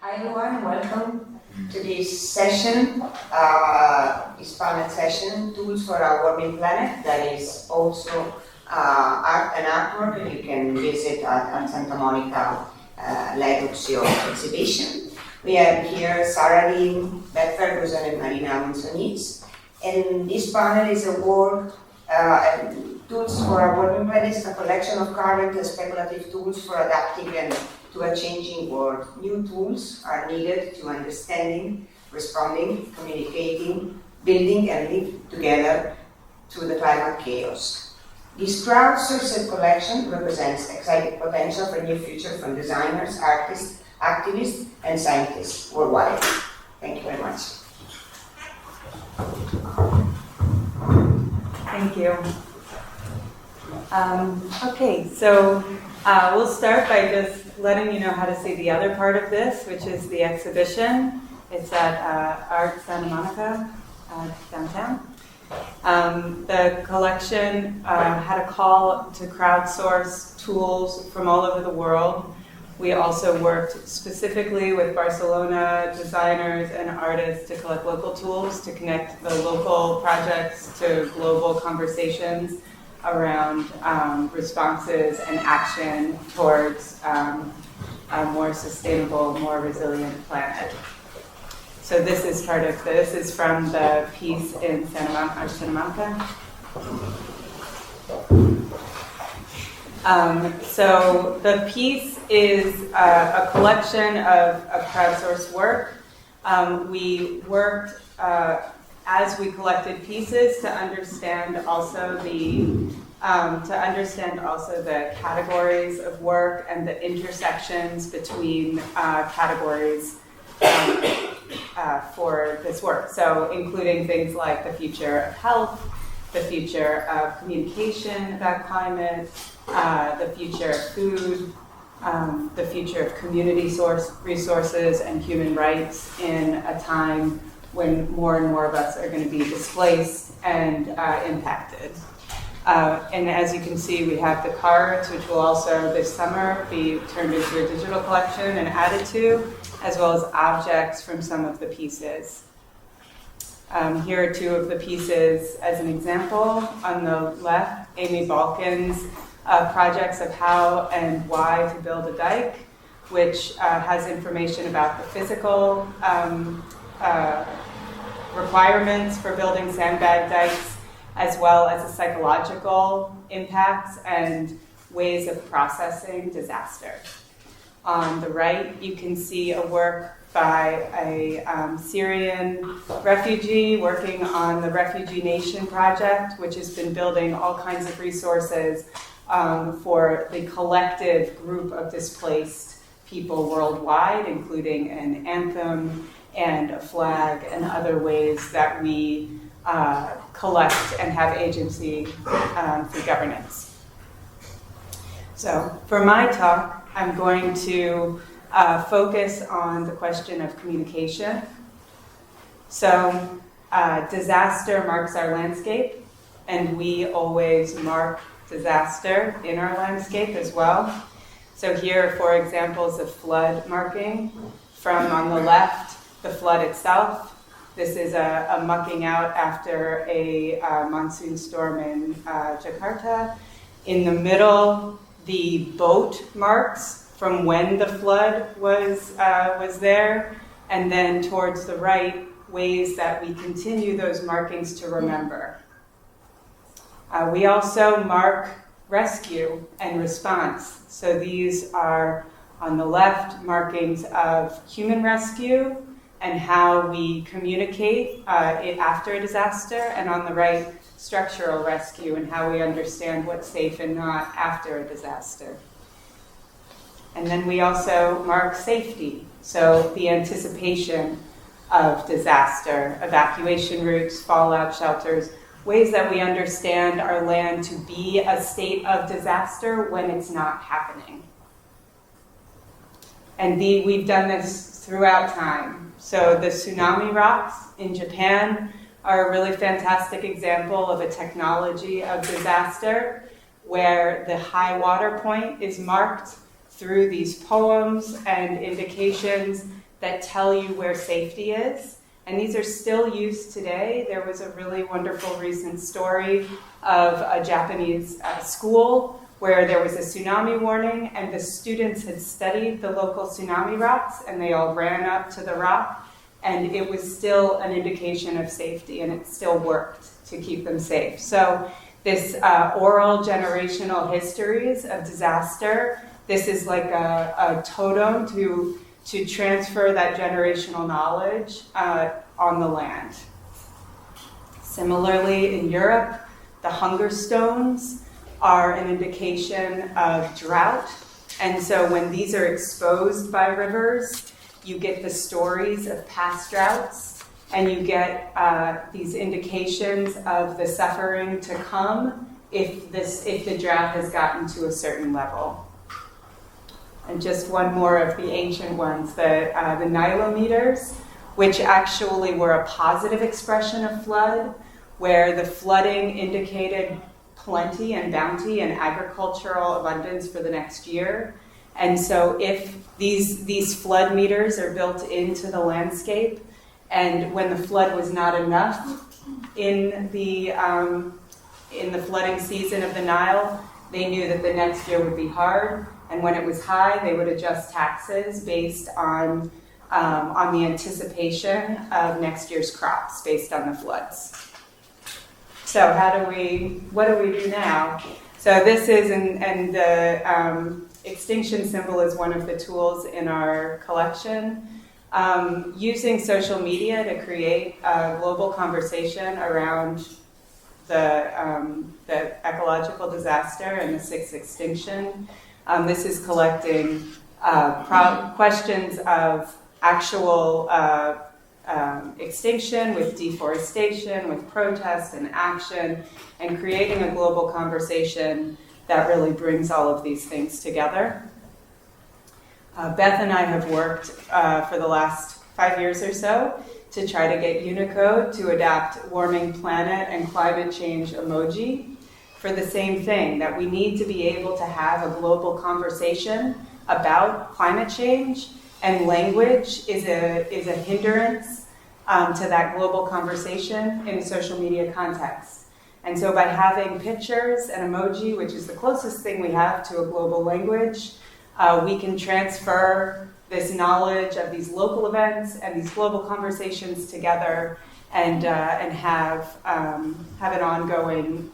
Hi everyone, welcome to this session, this panel session, Tools for a Warming Planet, that is also art and artwork that you can visit at Santa Monica L'Educcio exhibition. We have here Sara, Beth Ferguson and Marina Monsonís. And this panel is a work, Tools for a Warming Planet is a collection of current and speculative tools for adapting and to a changing world. New tools are needed to understanding, responding, communicating, building and live together through the climate chaos. This crowdsourced collection represents exciting potential for a new future from designers, artists, activists, and scientists worldwide. Thank you very much. Thank you. Okay, so we'll start by just letting you know how to see the other part of this, which is the exhibition. It's at Art Santa Monica downtown. The collection had a call to crowdsource tools from all over the world. We also worked specifically with Barcelona designers and artists to collect local tools to connect the local projects to global conversations around responses and action towards a more sustainable, more resilient planet. So this is part of this. Is from the piece in Santa Monica. So the piece is a collection of crowdsourced work. We worked as we collected pieces to understand also the categories of work and the intersections between categories for this work. So including things like the future of health, the future of communication about climate, the future of food, the future of community resources and human rights in a time when more and more of us are going to be displaced and impacted. And as you can see, we have the cards, which will also this summer be turned into a digital collection and added to, as well as objects from some of the pieces. Here are two of the pieces as an example. On the left, Amy Balkin's projects of how and why to build a dike, which has information about the physical requirements for building sandbag dikes, as well as the psychological impacts and ways of processing disaster. On the right, you can see a work by a Syrian refugee working on the Refugee Nation project, which has been building all kinds of resources for the collective group of displaced people worldwide, including an anthem and a flag and other ways that we collect and have agency through governance. So for my talk, I'm going to focus on the question of communication. So disaster marks our landscape, and we always mark disaster in our landscape as well. So here are 4 examples of flood marking. From on the left, the flood itself. This is a mucking out after a monsoon storm in Jakarta. In the middle, the boat marks from when the flood was there. And then towards the right, ways that we continue those markings to remember. We also mark rescue and response. So these are, on the left, markings of human rescue and how we communicate it after a disaster, and on the right, structural rescue and how we understand what's safe and not after a disaster. And then we also mark safety, so the anticipation of disaster, evacuation routes, fallout shelters, ways that we understand our land to be a state of disaster when it's not happening. And we've done this throughout time. So the tsunami rocks in Japan are a really fantastic example of a technology of disaster where the high water point is marked through these poems and indications that tell you where safety is. And these are still used today. There was a really wonderful recent story of a Japanese school where there was a tsunami warning, and the students had studied the local tsunami rocks, and they all ran up to the rock, and it was still an indication of safety, and it still worked to keep them safe. So this oral generational histories of disaster, this is like a totem to transfer that generational knowledge on the land. Similarly, in Europe, the hunger stones are an indication of drought. And so when these are exposed by rivers, you get the stories of past droughts, and you get these indications of the suffering to come if the drought has gotten to a certain level. And just one more of the ancient ones, the Nilometers, which actually were a positive expression of flood, where the flooding indicated plenty and bounty and agricultural abundance for the next year. And so if these flood meters are built into the landscape, and when the flood was not enough in the flooding season of the Nile, they knew that the next year would be hard. And when it was high, they would adjust taxes based on the anticipation of next year's crops based on the floods. So what do we do now? So this is, and the extinction symbol is one of the tools in our collection. Using social media to create a global conversation around the ecological disaster and the sixth extinction. This is collecting questions of actual extinction with deforestation, with protest and action, and creating a global conversation that really brings all of these things together. Beth and I have worked for the last 5 years or so to try to get Unicode to adapt warming planet and climate change emoji for the same thing, that we need to be able to have a global conversation about climate change, and language is a hindrance to that global conversation in a social media context. And so by having pictures and emoji, which is the closest thing we have to a global language, we can transfer this knowledge of these local events and these global conversations together, and have an ongoing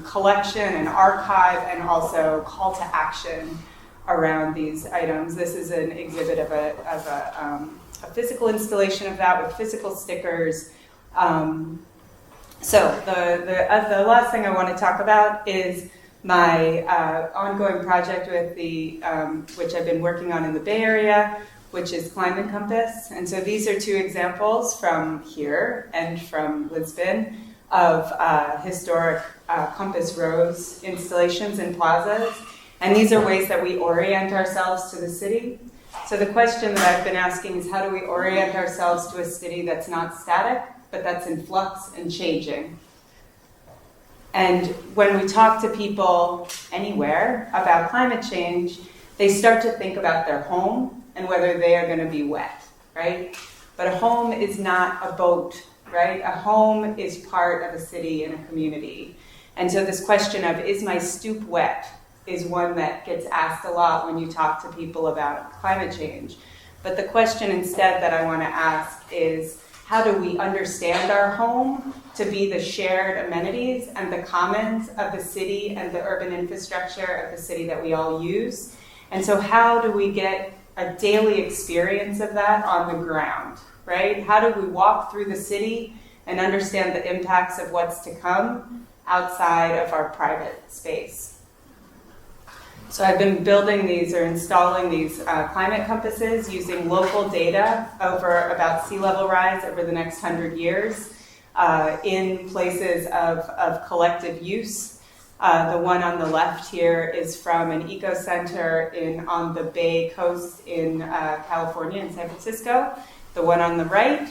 collection and archive, and also call to action around these items. This is an exhibit of a physical installation of that with physical stickers. So the last thing I want to talk about is my ongoing project with which I've been working on in the Bay Area, which is Climate Compass. And so these are two examples from here and from Lisbon of historic compass rose installations in plazas. And these are ways that we orient ourselves to the city. So the question that I've been asking is, how do we orient ourselves to a city that's not static, but that's in flux and changing? And when we talk to people anywhere about climate change, they start to think about their home and whether they are going to be wet, right? But a home is not a boat, right? A home is part of a city and a community. And so this question of, is my stoop wet, is one that gets asked a lot when you talk to people about climate change. But the question instead that I want to ask is, how do we understand our home to be the shared amenities and the commons of the city and the urban infrastructure of the city that we all use? And so how do we get a daily experience of that on the ground, right? How do we walk through the city and understand the impacts of what's to come outside of our private space? So I've been building these or installing these climate compasses using local data over about sea level rise over the next 100 years in places of collective use. The one on the left here is from an eco center on the Bay Coast in California, in San Francisco. The one on the right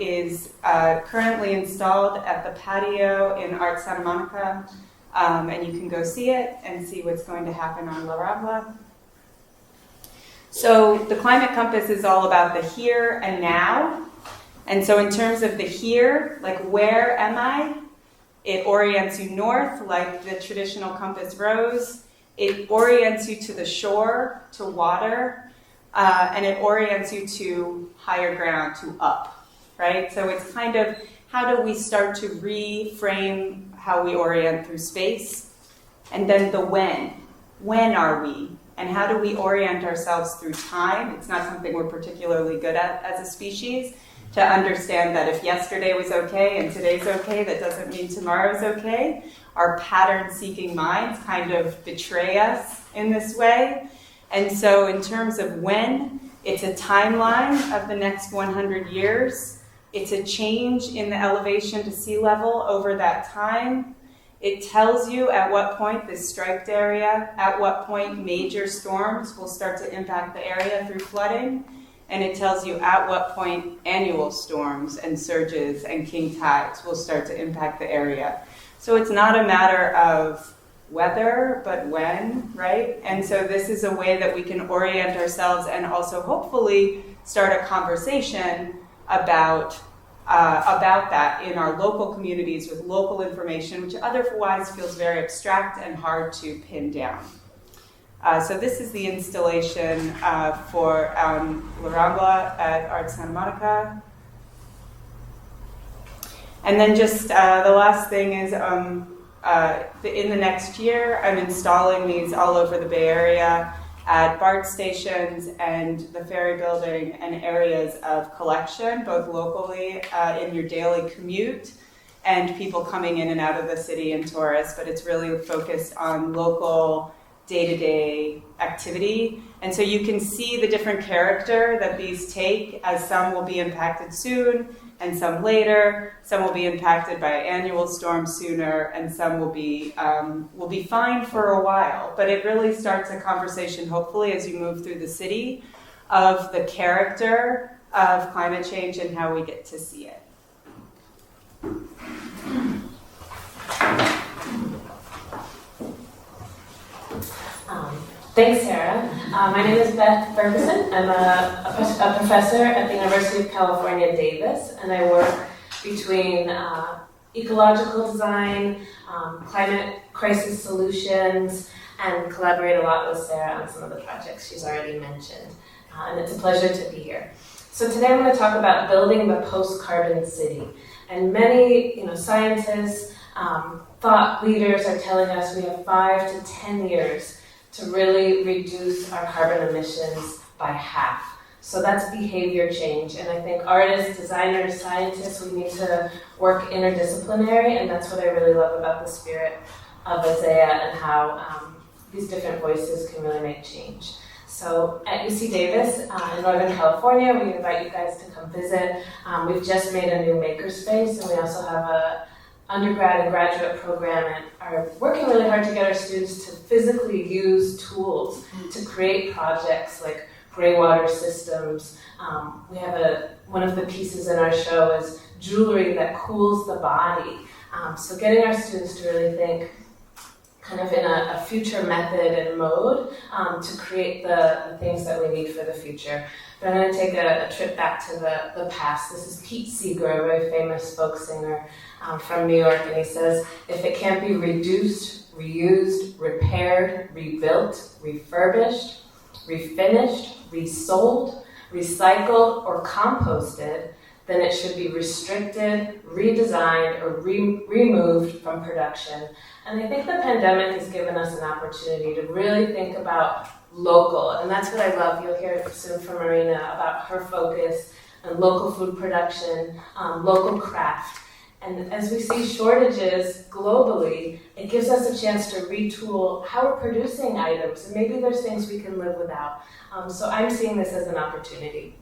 is currently installed at the patio in Art Santa Monica. And you can go see it and see what's going to happen on La Rambla. So the climate compass is all about the here and now. And so in terms of the here, like where am I? It orients you north, like the traditional compass rose. It orients you to the shore, to water, and it orients you to higher ground, to up, right? So it's kind of, how do we start to reframe how we orient through space? And then the when. When are we? And how do we orient ourselves through time? It's not something we're particularly good at as a species, to understand that if yesterday was okay and today's okay, that doesn't mean tomorrow's okay. Our pattern-seeking minds kind of betray us in this way. And so in terms of when, it's a timeline of the next 100 years. It's a change in the elevation to sea level over that time. It tells you at what point this striped area, at what point major storms will start to impact the area through flooding. And it tells you at what point annual storms and surges and king tides will start to impact the area. So it's not a matter of whether, but when, right? And so this is a way that we can orient ourselves and also hopefully start a conversation about that in our local communities with local information, which otherwise feels very abstract and hard to pin down. So this is the installation for La Rambla at Art Santa Monica. And then just the last thing is in the next year, I'm installing these all over the Bay Area at BART stations and the ferry building and areas of collection, both locally in your daily commute and people coming in and out of the city and tourists, but it's really focused on local day-to-day activity. And so you can see the different character that these take, as some will be impacted soon and some later. Some will be impacted by annual storms sooner, and some will be fine for a while. But it really starts a conversation, hopefully, as you move through the city, of the character of climate change and how we get to see it. Thanks, Sara. My name is Beth Ferguson. I'm a professor at the University of California, Davis, and I work between ecological design, climate crisis solutions, and collaborate a lot with Sara on some of the projects she's already mentioned. And it's a pleasure to be here. So today I'm going to talk about building the post-carbon city. And many scientists, thought leaders are telling us we have 5 to 10 years to really reduce our carbon emissions by half. So that's behavior change. And I think artists, designers, scientists, we need to work interdisciplinary, and that's what I really love about the spirit of ISEA and how these different voices can really make change. So at UC Davis in Northern California, we invite you guys to come visit. We've just made a new makerspace, and we also have a undergrad and graduate program and are working really hard to get our students to physically use tools to create projects like gray water systems. We have one of the pieces in our show is jewelry that cools the body. So getting our students to really think kind of in a future method and mode to create the things that we need for the future. But I'm going to take a trip back to the past. This is Pete Seeger, a very famous folk singer from New York, and he says, if it can't be reduced, reused, repaired, rebuilt, refurbished, refinished, resold, recycled, or composted, then it should be restricted, redesigned, or removed from production. And I think the pandemic has given us an opportunity to really think about local, and that's what I love. You'll hear soon from Marina about her focus on local food production, local craft. And as we see shortages globally, it gives us a chance to retool how we're producing items, and maybe there's things we can live without. So I'm seeing this as an opportunity.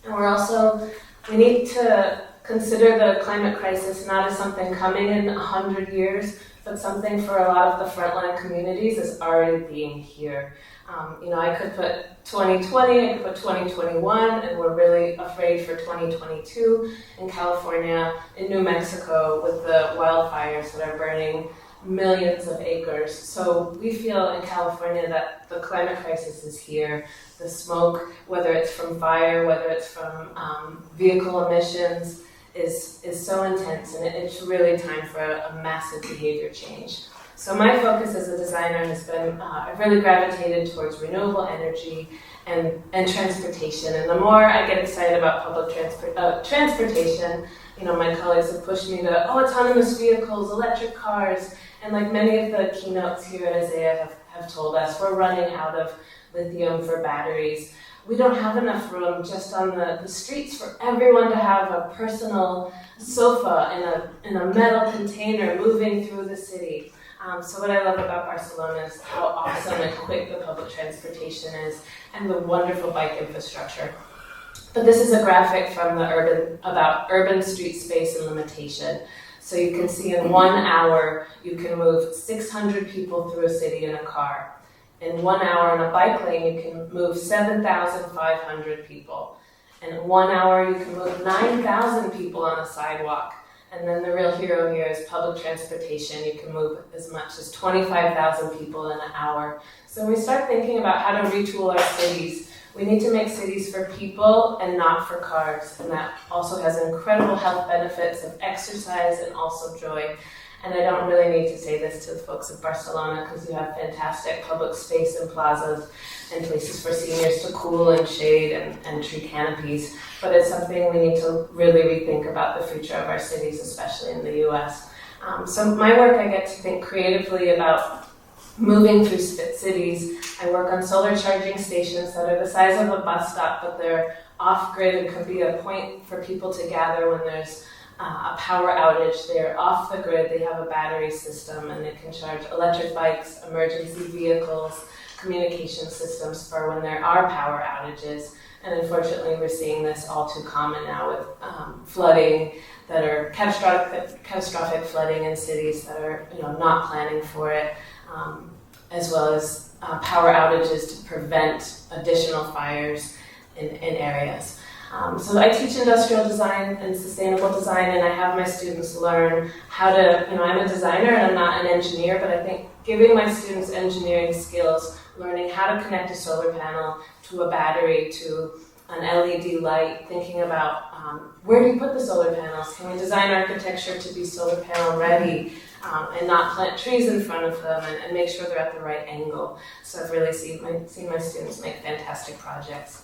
And we need to consider the climate crisis not as something coming in 100 years, but something for a lot of the frontline communities is already being here. I could put 2020, I could put 2021, and we're really afraid for 2022 in California, in New Mexico, with the wildfires that are burning millions of acres. So we feel in California that the climate crisis is here. The smoke, whether it's from fire, whether it's from vehicle emissions, is so intense, and it's really time for a massive behavior change. So my focus as a designer has been, I've really gravitated towards renewable energy and transportation. And the more I get excited about public transportation, you know, my colleagues have pushed me to, autonomous vehicles, electric cars, and like many of the keynotes here at ISEA have told us, we're running out of lithium for batteries. We don't have enough room just on the streets for everyone to have a personal sofa in a metal container moving through the city. So what I love about Barcelona is how awesome and quick the public transportation is and the wonderful bike infrastructure. But this is a graphic from about urban street space and limitation. So you can see in 1 hour, you can move 600 people through a city in a car. In 1 hour on a bike lane, you can move 7,500 people. And in 1 hour, you can move 9,000 people on a sidewalk. And then the real hero here is public transportation. You can move as much as 25,000 people in an hour. So when we start thinking about how to retool our cities, we need to make cities for people and not for cars. And that also has incredible health benefits of exercise and also joy. And I don't really need to say this to the folks of Barcelona because you have fantastic public space and plazas and places for seniors to cool and shade and tree canopies. But it's something we need to really rethink about the future of our cities, especially in the US. So my work, I get to think creatively about moving through cities. I work on solar charging stations that are the size of a bus stop, but they're off-grid and could be a point for people to gather when there's a power outage. They're off the grid, they have a battery system, and they can charge electric bikes, emergency vehicles, communication systems for when there are power outages. And unfortunately, we're seeing this all too common now with flooding that are catastrophic flooding in cities that are not planning for it, as well as power outages to prevent additional fires in areas. So I teach industrial design and sustainable design, and I have my students learn how to, I'm a designer and I'm not an engineer, but I think giving my students engineering skills, learning how to connect a solar panel to a battery, to an LED light, thinking about where do you put the solar panels? Can we design architecture to be solar panel ready and not plant trees in front of them and make sure they're at the right angle? So I've really seen my students make fantastic projects.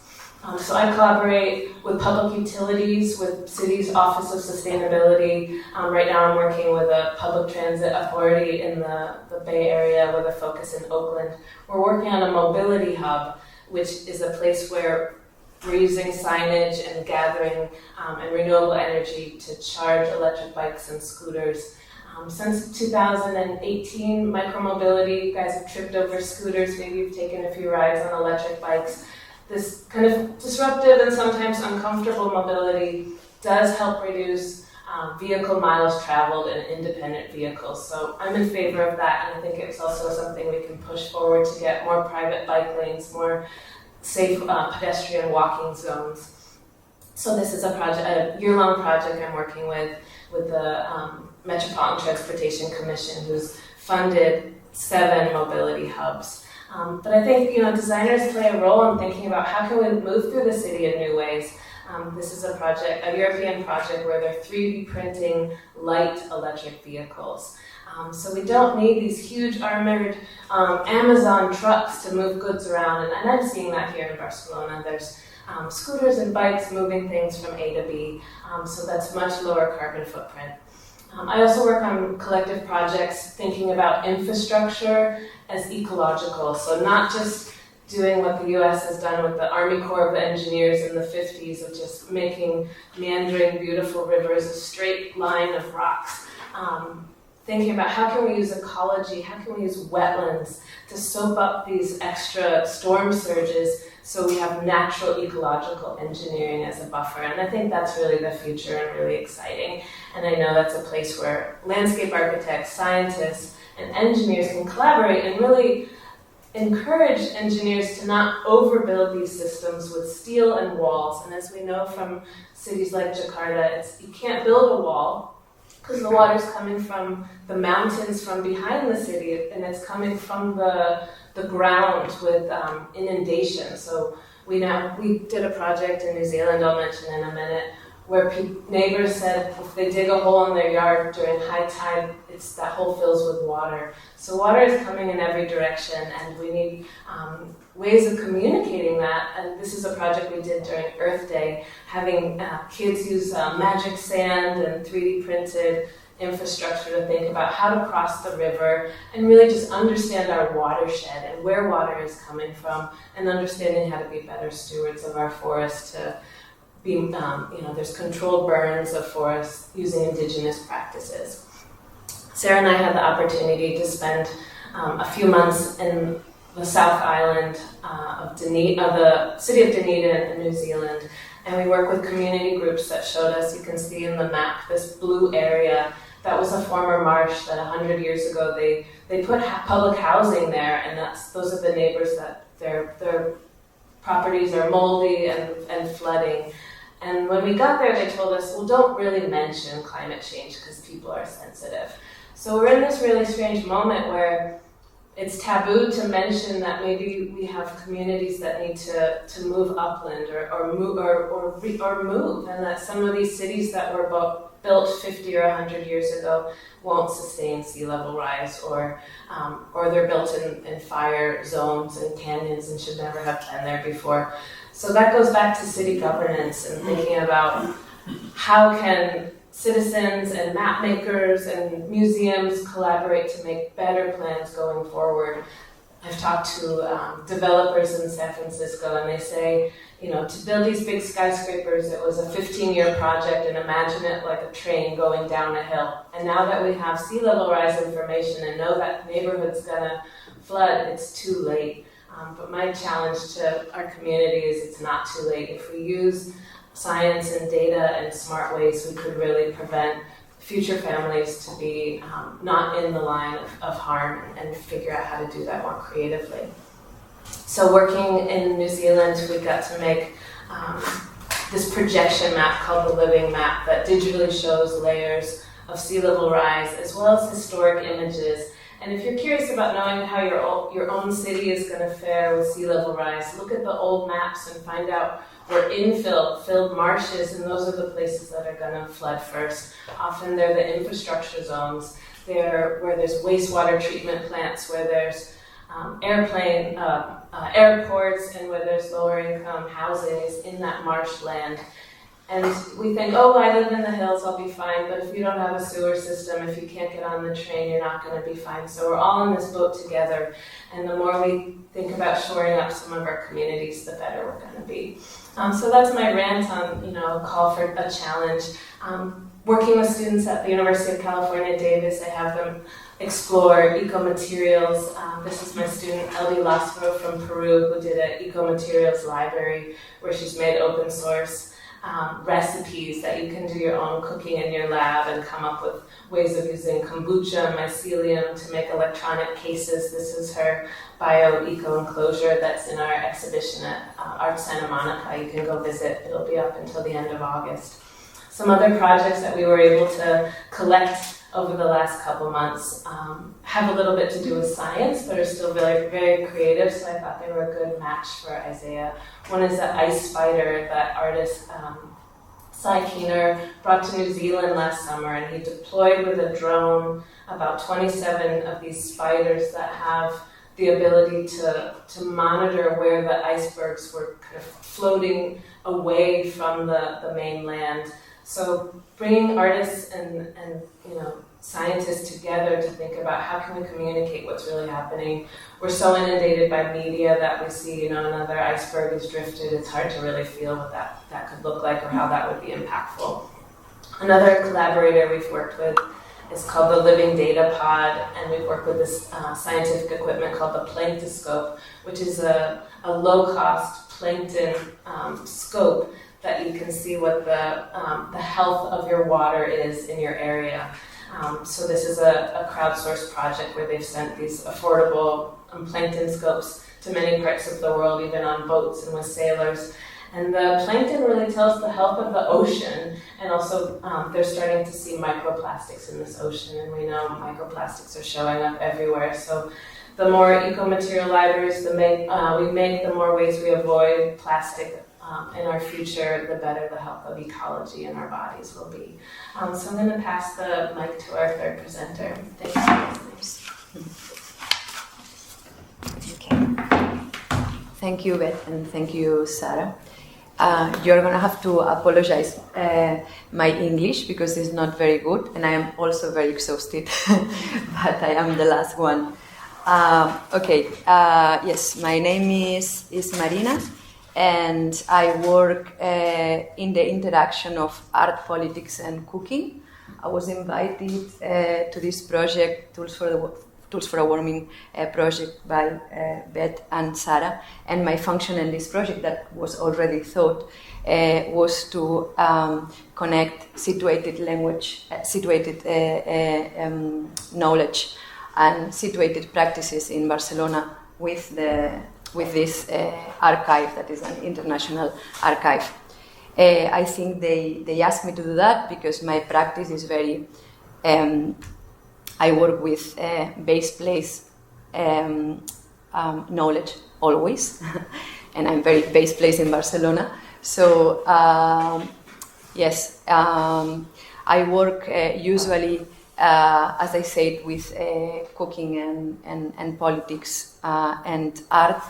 So I collaborate with public utilities, with cities' Office of Sustainability. Right now I'm working with a public transit authority in the Bay Area with a focus in Oakland. We're working on a mobility hub, which is a place where we're using signage and gathering and renewable energy to charge electric bikes and scooters. Since 2018, micromobility, you guys have tripped over scooters, maybe you've taken a few rides on electric bikes. This kind of disruptive and sometimes uncomfortable mobility does help reduce vehicle miles traveled in independent vehicles. So I'm in favor of that, and I think it's also something we can push forward to get more private bike lanes, more safe pedestrian walking zones. So this is a year-long project I'm working with the Metropolitan Transportation Commission, who's funded 7 mobility hubs. But I think designers play a role in thinking about how can we move through the city in new ways. This is a European project where they're 3D printing light electric vehicles. So we don't need these huge armored Amazon trucks to move goods around, and I'm seeing that here in Barcelona. There's scooters and bikes moving things from A to B, so that's much lower carbon footprint. I also work on collective projects thinking about infrastructure as ecological, so not just doing what the US has done with the Army Corps of Engineers in the 50s of just making meandering beautiful rivers a straight line of rocks. Thinking about how can we use ecology, how can we use wetlands to soak up these extra storm surges so we have natural ecological engineering as a buffer. And I think that's really the future and really exciting. And I know that's a place where landscape architects, scientists, and engineers can collaborate and really encourage engineers to not overbuild these systems with steel and walls. And as we know from cities like Jakarta, you can't build a wall because the water's coming from the mountains from behind the city, and it's coming from the ground with inundation. So we did a project in New Zealand, I'll mention in a minute, where neighbors said if they dig a hole in their yard during high tide, that hole fills with water. So water is coming in every direction, and we need ways of communicating that. And this is a project we did during Earth Day, having kids use magic sand and 3D printed infrastructure to think about how to cross the river and really just understand our watershed and where water is coming from, and understanding how to be better stewards of our forests, to be, there's controlled burns of forests using indigenous practices. Sarah and I had the opportunity to spend a few months in the South Island of the city of Dunedin in New Zealand, and we work with community groups that showed us, you can see in the map, this blue area that was a former marsh that 100 years ago they put public housing there, and those are the neighbors that their properties are moldy and flooding. And when we got there, they told us, well, don't really mention climate change because people are sensitive. So we're in this really strange moment where it's taboo to mention that maybe we have communities that need to move upland or move, and that some of these cities that were built 50 or 100 years ago won't sustain sea level rise, or they're built in fire zones and canyons and should never have been there before. So that goes back to city governance and thinking about how can citizens and map makers and museums collaborate to make better plans going forward. I've talked to developers in San Francisco, and they say, to build these big skyscrapers, it was a 15-year project, and imagine it like a train going down a hill. And now that we have sea level rise information and know that neighborhood's gonna flood, it's too late. But my challenge to our community is it's not too late. If we use science and data and smart ways, we could really prevent future families to be not in the line of harm, and figure out how to do that more creatively. So working in New Zealand, we got to make this projection map called the Living Map that digitally shows layers of sea level rise as well as historic images. And if you're curious about knowing how your own city is going to fare with sea level rise, look at the old maps and find out where filled marshes, and those are the places that are going to flood first. Often they're the infrastructure zones. They're where there's wastewater treatment plants, where there's airports, and where there's lower income housing is in that marshland. And we think, oh, I live in the hills, I'll be fine. But if you don't have a sewer system, if you can't get on the train, you're not going to be fine. So we're all in this boat together. And the more we think about shoring up some of our communities, the better we're going to be. So that's my rant on, a call for a challenge. Working with students at the University of California, Davis, I have them explore eco-materials. This is my student, Eldy Lasro from Peru, who did an eco-materials library where she's made open source recipes that you can do your own cooking in your lab and come up with ways of using kombucha, mycelium to make electronic cases. This is her bio-eco enclosure that's in our exhibition at Art Santa Monica. You can go visit. It'll be up until the end of August. Some other projects that we were able to collect over the last couple months have a little bit to do with science, but are still very, very creative, so I thought they were a good match for ISEA. One is the ice spider that artist Cy Keener brought to New Zealand last summer, and he deployed with a drone about 27 of these spiders that have the ability to monitor where the icebergs were kind of floating away from the mainland. So bringing artists and scientists together to think about how can we communicate what's really happening. We're so inundated by media that we see, another iceberg is drifted. It's hard to really feel what that could look like or how that would be impactful. Another collaborator we've worked with is called the Living Data Pod, and we've worked with this scientific equipment called the Planktoscope, which is a low-cost plankton scope that you can see what the health of your water is in your area. So this is a crowdsourced project where they've sent these affordable plankton scopes to many parts of the world, even on boats and with sailors. And the plankton really tells the health of the ocean, and also they're starting to see microplastics in this ocean, and we know microplastics are showing up everywhere. So the more eco-material libraries we make, the more ways we avoid plastic in our future, the better the health of ecology in our bodies will be. So I'm going to pass the mic to our third presenter. Thanks. Okay. Thank you, Beth, and thank you, Sara. You're going to have to apologize my English because it's not very good, and I am also very exhausted, but I am the last one. Yes, my name is Marina, and I work in the interaction of art, politics, and cooking. I was invited to this project, Tools for a Warming project by Beth and Sara, and my function in this project that was already thought was to connect situated language, situated knowledge and situated practices in Barcelona with this archive that is an international archive. I think they asked me to do that because my practice is very I work with base place knowledge always, and I'm very base place in Barcelona. So yes, I work usually, as I said, with cooking and politics and art,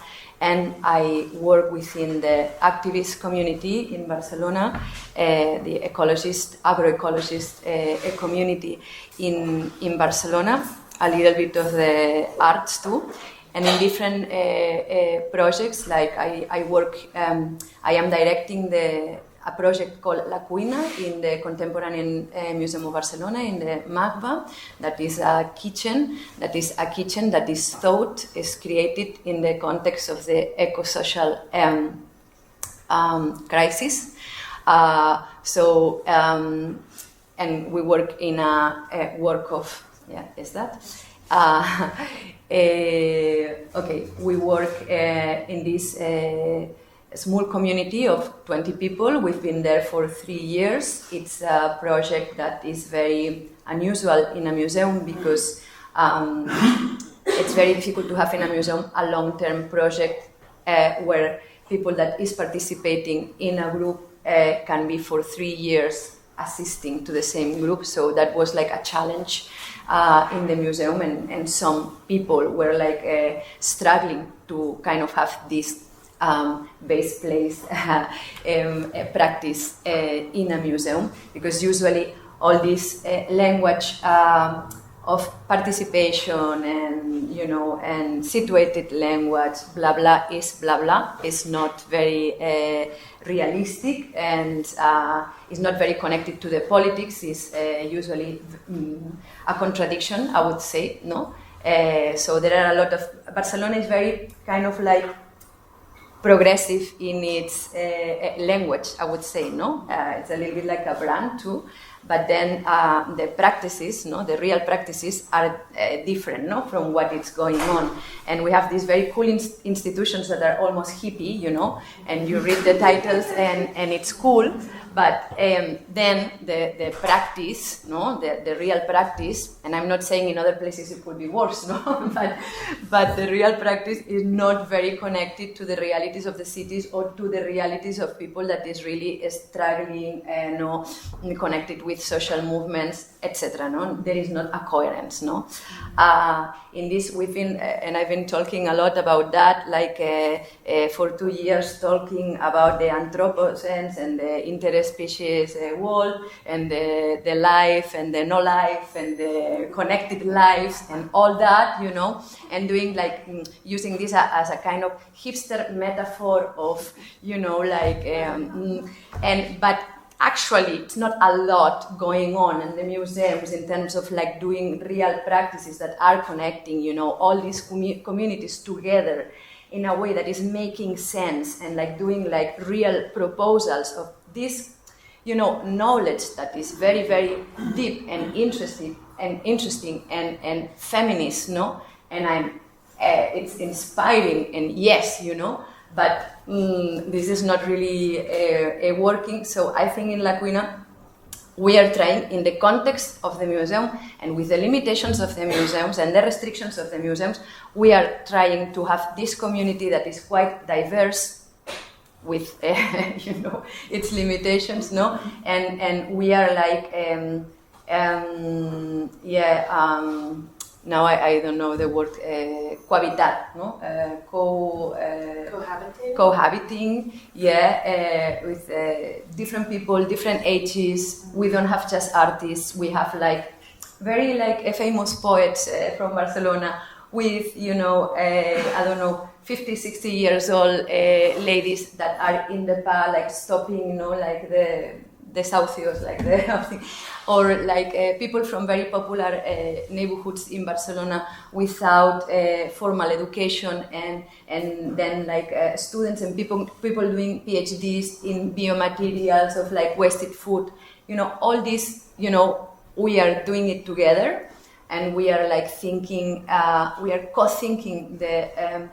and I work within the activist community in Barcelona, the ecologist, agroecologist community in Barcelona, a little bit of the arts too, and in different projects. Like I work, I am directing a project called La Cuina in the Contemporary Museum of Barcelona in the MACBA. That is a kitchen that is thought, is created in the context of the eco-social crisis. And we work in a work of, we work in this small community of 20 people. We've been there for 3 years. It's a project that is very unusual in a museum because it's very difficult to have in a museum a long-term project where people that is participating in a group can be for 3 years assisting to the same group. So that was like a challenge in the museum, and some people were like struggling to kind of have this base place practice in a museum, because usually all this language of participation and situated language blah blah is not very realistic, and is not very connected to the politics. Is usually a contradiction, I would say, no. So there are a lot of Barcelona is very kind of like progressive in its language, I would say, no? It's a little bit like a brand too, but then the practices, no, the real practices are different, no, from what is going on. And we have these very cool institutions that are almost hippie, and you read the titles and it's cool, but then the practice, no, the real practice, and I'm not saying in other places it could be worse, no, but the real practice is not very connected to the realities of the cities or to the realities of people that is really struggling, connected with social movements, etc. No, there is not a coherence, no. In this, we've been, and I've been talking a lot about that, like for 2 years, talking about the Anthropocene and the interspecies wall, and the life and the no life and the connected lives and all that, and doing like using this as a kind of hipster metaphor of, but actually, it's not a lot going on in the museums in terms of like doing real practices that are connecting, all these communities together in a way that is making sense, and like doing like real proposals of this, knowledge that is very, very deep and interesting and feminist, no? And it's inspiring, and yes, but this is not really working. So I think in La Cuina, we are trying, in the context of the museum and with the limitations of the museums and the restrictions of the museums, we are trying to have this community that is quite diverse with, its limitations, no? And we are like, now I don't know the word, cohabitar, no? Cohabiting, with different people, different ages. We don't have just artists. We have like very like famous poets from Barcelona with, I don't know, 50, 60 years old ladies that are in the bar, like stopping, like the saucios, like the or like people from very popular neighborhoods in Barcelona without formal education, and then like students and people doing PhDs in biomaterials of like wasted food, all this, we are doing it together, and we are like thinking, we are co-thinking the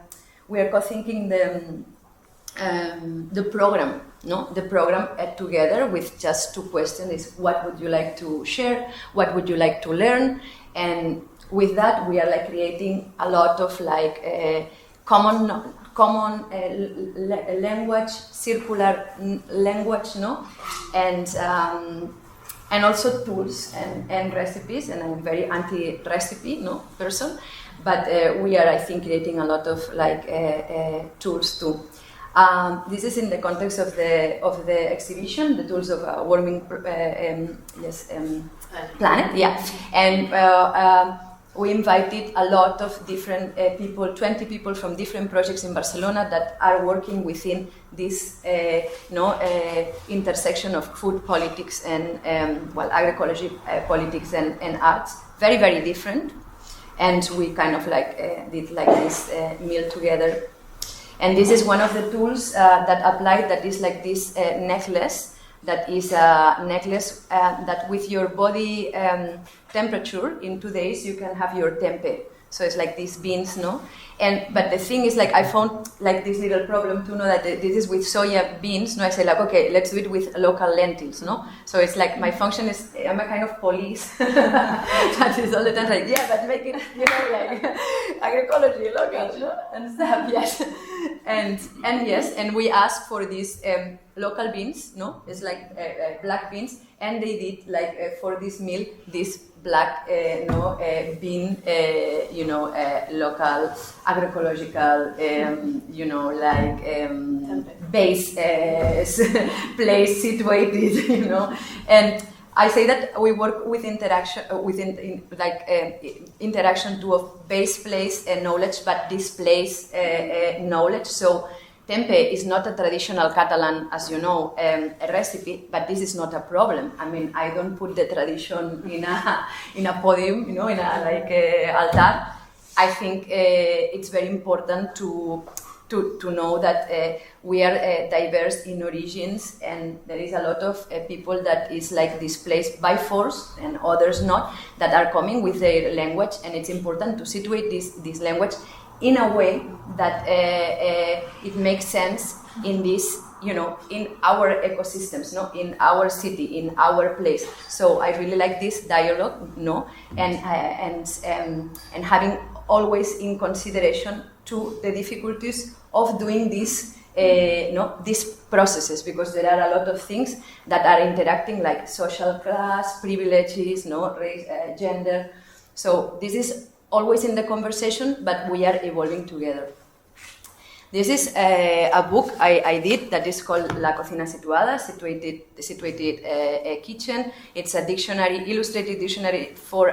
program. The program together with just two questions: is what would you like to share, what would you like to learn, and with that we are like creating a lot of like common language, circular language, and also tools and recipes. And I'm very anti-recipe person, but we are, I think, creating a lot of like tools too. This is in the context of the exhibition, the tools of a warming planet. Yeah, and we invited a lot of different people, 20 people from different projects in Barcelona that are working within this intersection of food politics and agroecology politics and arts. Very, very different, and we kind of like did like this meal together. And this is one of the tools that applied, that is like this necklace, that is a necklace that with your body temperature in 2 days you can have your tempe. So it's like these beans, but the thing is, like, I found like this little problem to know that this is with soya beans. I say like, okay, let's do it with local lentils, So it's like my function is, I'm a kind of police that is all the time like, but make it, like agroecology, local, and stuff, yes. And yes, and we asked for these local beans, it's like black beans, and they did like for this meal this black bean, local agroecological, base place situated, and I say that we work with interaction, interaction too of base place knowledge, but displays knowledge. So tempe is not a traditional Catalan, as you know, a recipe, but this is not a problem. I mean, I don't put the tradition in a podium, in a altar. I think it's very important to know that we are diverse in origins, and there is a lot of people that is like displaced by force, and others not, that are coming with their language, and it's important to situate this language in a way that it makes sense in this, in our ecosystems, in our city, in our place. So I really like this dialogue, and having always in consideration to the difficulties of doing this, these processes, because there are a lot of things that are interacting, like social class, privileges, race, gender. So this is always in the conversation, but we are evolving together. This is a book I did that is called La Cocina Situada, situated kitchen. It's a dictionary, illustrated dictionary for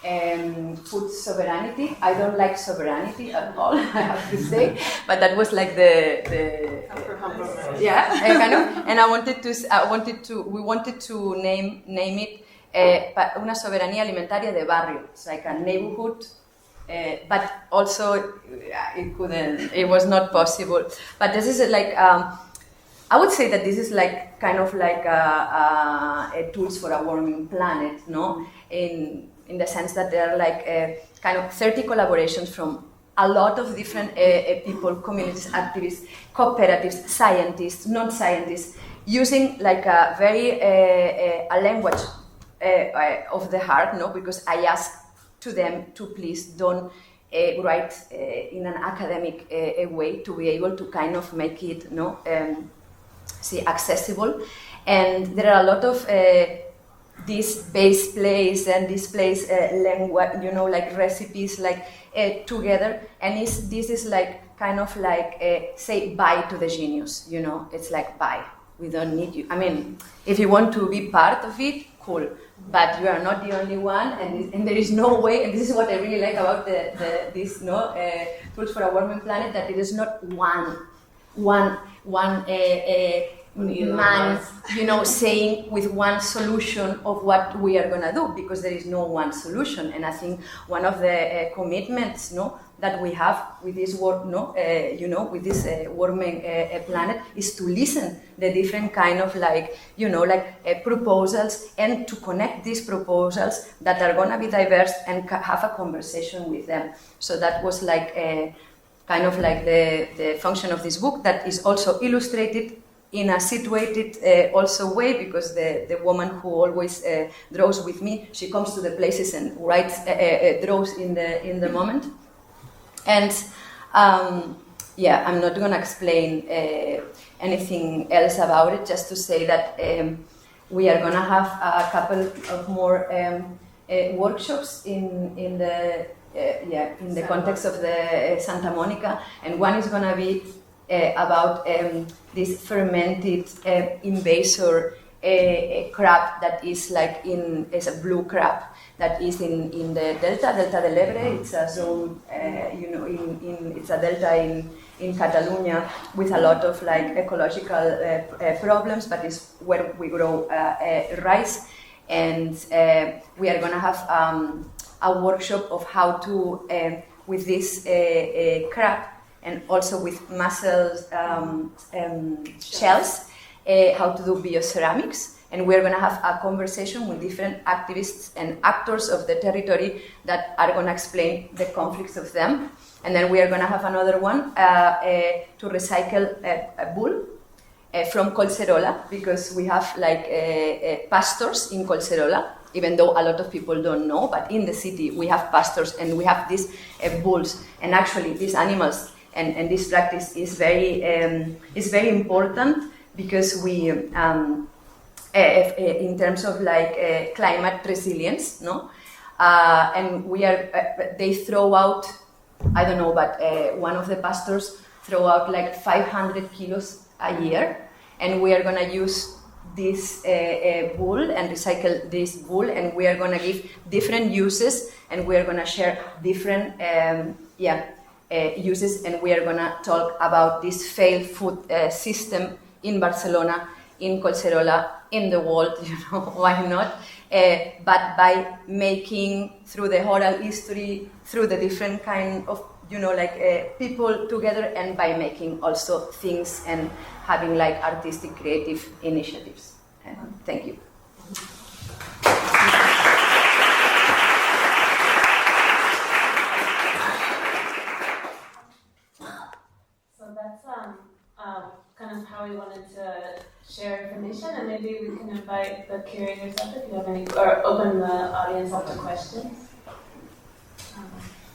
food sovereignty. I don't like sovereignty at all, I have to say, but that was like the kind of. And we wanted to name it una soberanía alimentaria de barrio. It's like a neighborhood, but also it was not possible. But this is like, I would say that this is like kind of like a tools for a warming planet, in the sense that there are like kind of 30 collaborations from a lot of different people, communities, activists, cooperatives, scientists, non-scientists, using like a very a language of the heart, no? Because I ask to them to please don't write in an academic way, to be able to kind of make it, no, accessible. And there are a lot of these base plays and displays language, you know, like recipes, like together. And this is like kind of like say bye to the genius, you know. It's like bye. We don't need you. I mean, if you want to be part of it, cool. But you are not the only one, and there is no way. And this is what I really like about this Tools for a Warming Planet, that it is not one man, you know, saying with one solution of what we are gonna do, because there is no one solution. And I think one of the commitments, no, that we have with this work, no, you know, with this warming planet, is to listen the different kind of like, you know, like proposals, and to connect these proposals that are gonna be diverse and have a conversation with them. So that was like kind of like the function of this book, that is also illustrated in a situated also way, because the woman who always draws with me, she comes to the places and writes, draws in the moment. And yeah, I'm not going to explain anything else about it, just to say that we are going to have a couple of more workshops in the context of the Santa Monica, and one is going to be about this fermented invasor crab that is like is a blue crab that is in the Delta del Ebre. It's a zone, you know, it's a delta in Catalonia with a lot of like ecological problems, but it's where we grow rice. And we are going to have a workshop of how to, with this crab, and also with mussels shells, how to do bioceramics. And we're going to have a conversation with different activists and actors of the territory that are going to explain the conflicts of them. And then we are going to have another one to recycle a bull from Collserola, because we have like pastors in Collserola, even though a lot of people don't know, but in the city we have pastors and we have these bulls. And actually these animals and this practice is very important, because we in terms of like climate resilience, no, and we are they throw out, I don't know, but one of the pastors throw out like 500 kilos a year, and we are going to use this bull and recycle this bull, and we are going to give different uses, and we are going to share different uses, and we are going to talk about this failed food system in Barcelona, in Collserola, in the world, you know, why not? But by making, through the oral history, through the different kind of, you know, like people together, and by making also things and having like artistic, creative initiatives. Thank you. So that's kind of how we wanted to share information, and maybe we can invite the curators up if you have any, or open the audience up to questions.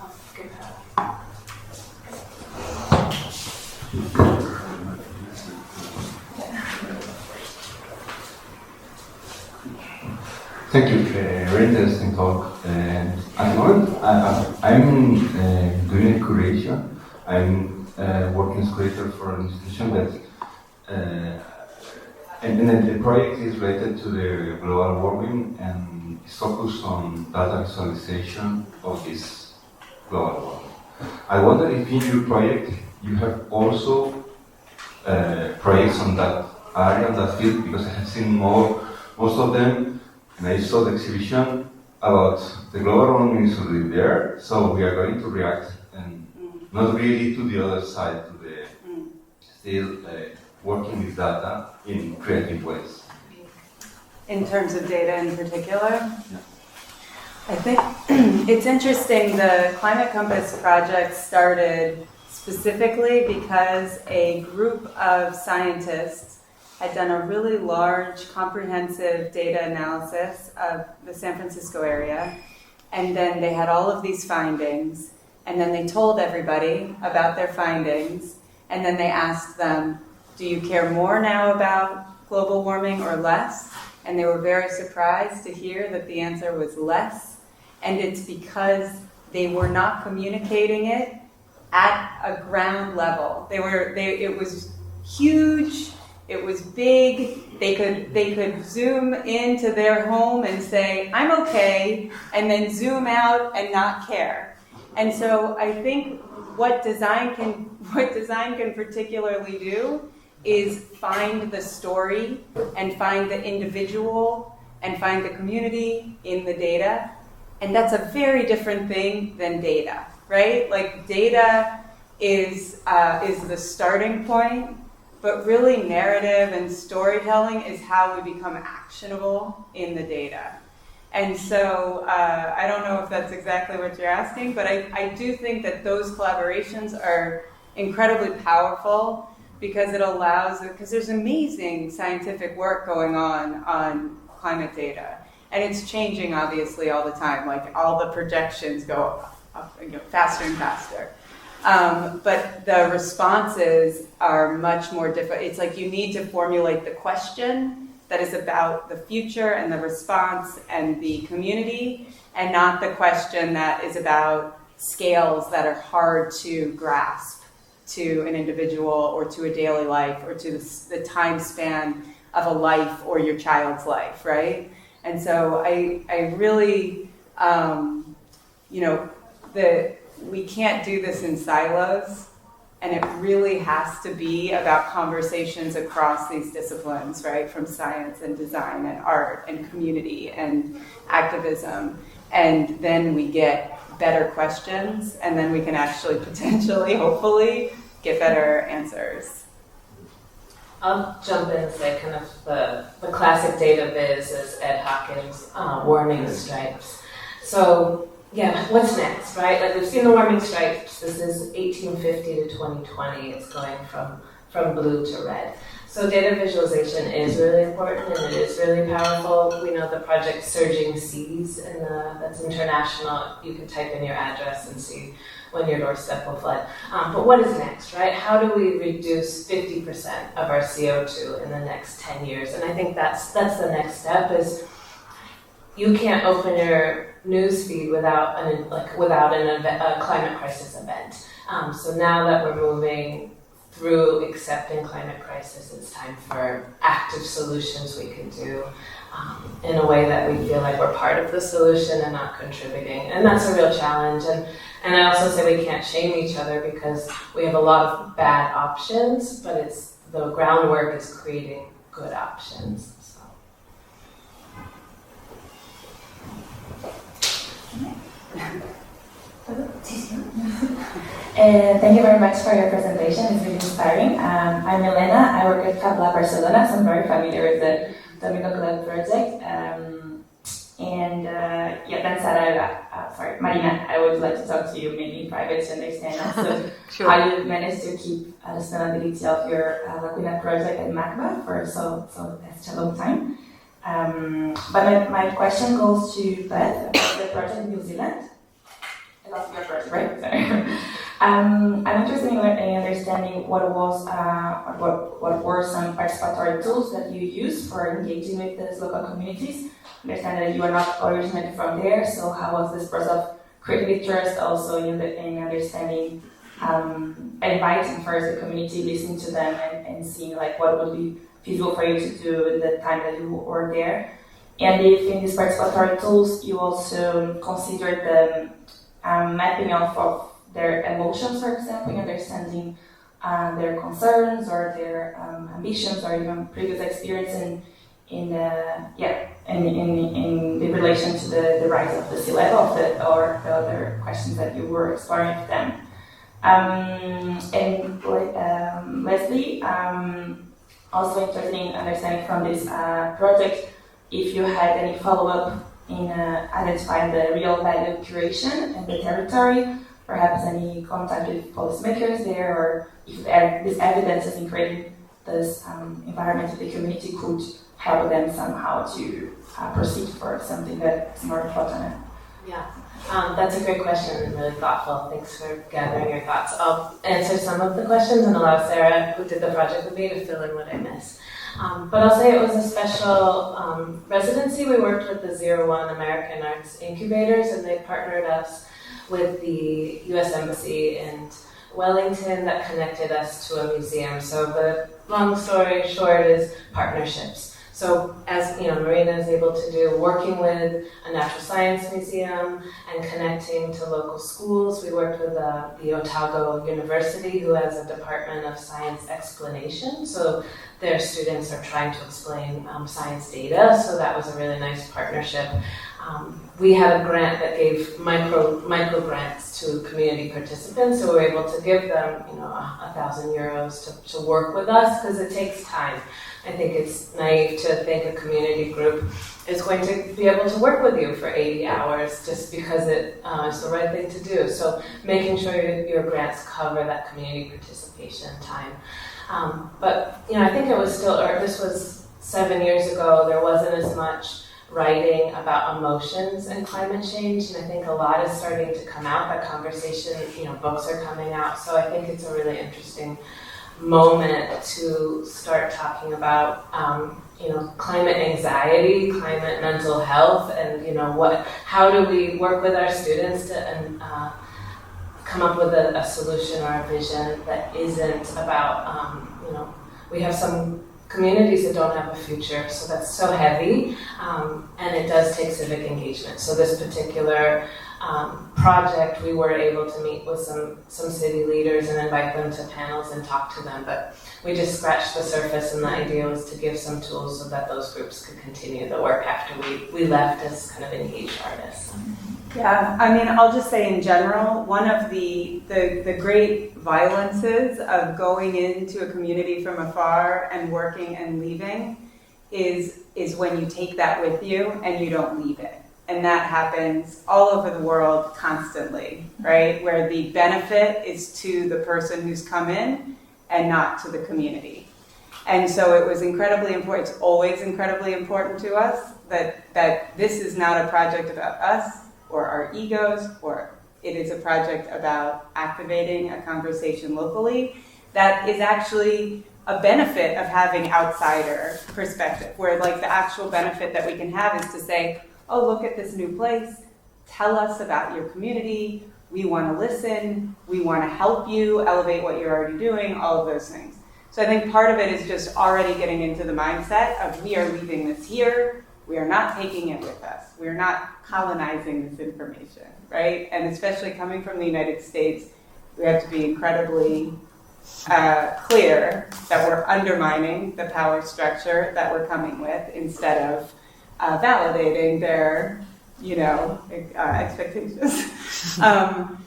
I'll give that. Thank you. Very interesting talk. At the moment, I'm doing a curation. I'm working as curator for an institution that, and the project is related to the global warming and is focused on data visualization of this global warming. I wonder if in your project you have also projects on that area, on that field, because I have seen most of them, and I saw the exhibition about the global warming is already there, so we are going to react and not really to the other side, to the still working with data in creative ways. In terms of data in particular? Yeah. I think it's interesting, the Climate Compass project started specifically because a group of scientists had done a really large, comprehensive data analysis of the San Francisco area, and then they had all of these findings, and then they told everybody about their findings, and then they asked them, do you care more now about global warming or less? And they were very surprised to hear that the answer was less. And it's because they were not communicating it at a ground level. It was huge, it was big, they could zoom into their home and say, I'm okay, and then zoom out and not care. And so I think what design can particularly do is find the story and find the individual and find the community in the data. And that's a very different thing than data, right? Like data is the starting point, but really narrative and storytelling is how we become actionable in the data. And so I don't know if that's exactly what you're asking, but I do think that those collaborations are incredibly powerful because it allows, because there's amazing scientific work going on climate data. And it's changing, obviously, all the time. Like, all the projections go up faster and faster. But the responses are much more difficult. It's like you need to formulate the question that is about the future and the response and the community, and not the question that is about scales that are hard to grasp to an individual or to a daily life or to the time span of a life or your child's life, right? And so I really, we can't do this in silos, and it really has to be about conversations across these disciplines, right? From science and design and art and community and activism. And then we get better questions, and then we can actually potentially, hopefully, get better answers. I'll jump in and say kind of the classic data biz is Ed Hawkins' warming stripes. So yeah, what's next, right? Like we've seen the warming stripes. This is 1850 to 2020. It's going from blue to red. So data visualization is really important and it is really powerful. We know the project Surging Seas, and that's international. You can type in your address and see when your doorstep will flood. But what is next, right? How do we reduce 50% of our CO2 in the next 10 years? And I think that's the next step. Is you can't open your news feed without a climate crisis event. So now that we're moving through accepting climate crisis, it's time for active solutions we can do in a way that we feel like we're part of the solution and not contributing. And that's a real challenge. And I also say we can't shame each other because we have a lot of bad options, but it's the groundwork is creating good options. So. Thank you very much for your presentation. It's really inspiring. I'm Milena. I work at Fabla Barcelona, so I'm very familiar with the Domingo Club project. Then Sara, Marina, I would like to talk to you maybe in private to understand also Sure. how you managed to keep the sustainability of your Laguna project at MACBA for so such a long time. But my question goes to Beth about the project in New Zealand. I lost your first, right? Sorry. I'm interested in understanding what were some participatory tools that you use for engaging with these local communities. I understand that you are not originally from there, so how was this process of creating trust also in understanding, inviting first the community, listening to them and seeing like what would be feasible for you to do in the time that you were there? And if in these participatory tools you also considered the mapping of their emotions, for example, understanding their concerns or their ambitions or even previous experience in the relation to the rise of the sea level or the other questions that you were exploring with them. Leslie, also interested in understanding from this project if you had any follow-up in identifying the real value curation in the territory? Perhaps any contact with policymakers there, or if this evidence has been creating this environment that the community could help them somehow to proceed for something that's more important. Yeah, that's a great question and really thoughtful. Thanks for gathering your thoughts. I'll answer some of the questions and allow Sara, who did the project with me, to fill in what I miss. But I'll say it was a special residency. We worked with the 01 American Arts Incubators, and they partnered us with the U.S. Embassy in Wellington that connected us to a museum. So the long story short is partnerships. So as Marina is able to do, working with a natural science museum and connecting to local schools. We worked with the Otago University, who has a Department of Science Explanation. So their students are trying to explain science data. So that was a really nice partnership. We had a grant that gave micro grants to community participants, so we were able to give them, €1,000 to work with us, because it takes time. I think it's naive to think a community group is going to be able to work with you for 80 hours just because it is the right thing to do. So making sure your grants cover that community participation time. But I think it was still, or this was 7 years ago, there wasn't as much writing about emotions and climate change, and I think a lot is starting to come out. That conversation, books are coming out, so I think it's a really interesting moment to start talking about, climate anxiety, climate mental health, and how do we work with our students to come up with a solution or a vision that isn't about, we have some communities that don't have a future, so that's so heavy, and it does take civic engagement. So this particular project, we were able to meet with some city leaders and invite them to panels and talk to them, but we just scratched the surface, and the idea was to give some tools so that those groups could continue the work after we left as kind of engaged artists. Yeah, I'll just say in general, one of the great violences of going into a community from afar and working and leaving is when you take that with you and you don't leave it. And that happens all over the world constantly, right? Where the benefit is to the person who's come in and not to the community. And so it was incredibly important, it's always incredibly important to us that this is not a project about us or our egos, or it is a project about activating a conversation locally that is actually a benefit of having outsider perspective, where the actual benefit that we can have is to say, oh, look at this new place, tell us about your community, we want to listen, we want to help you elevate what you're already doing, all of those things. So I think part of it is just already getting into the mindset of we are leaving this here, we are not taking it with us, we are not colonizing this information, right? And especially coming from the United States, we have to be incredibly clear that we're undermining the power structure that we're coming with instead of validating their, expectations.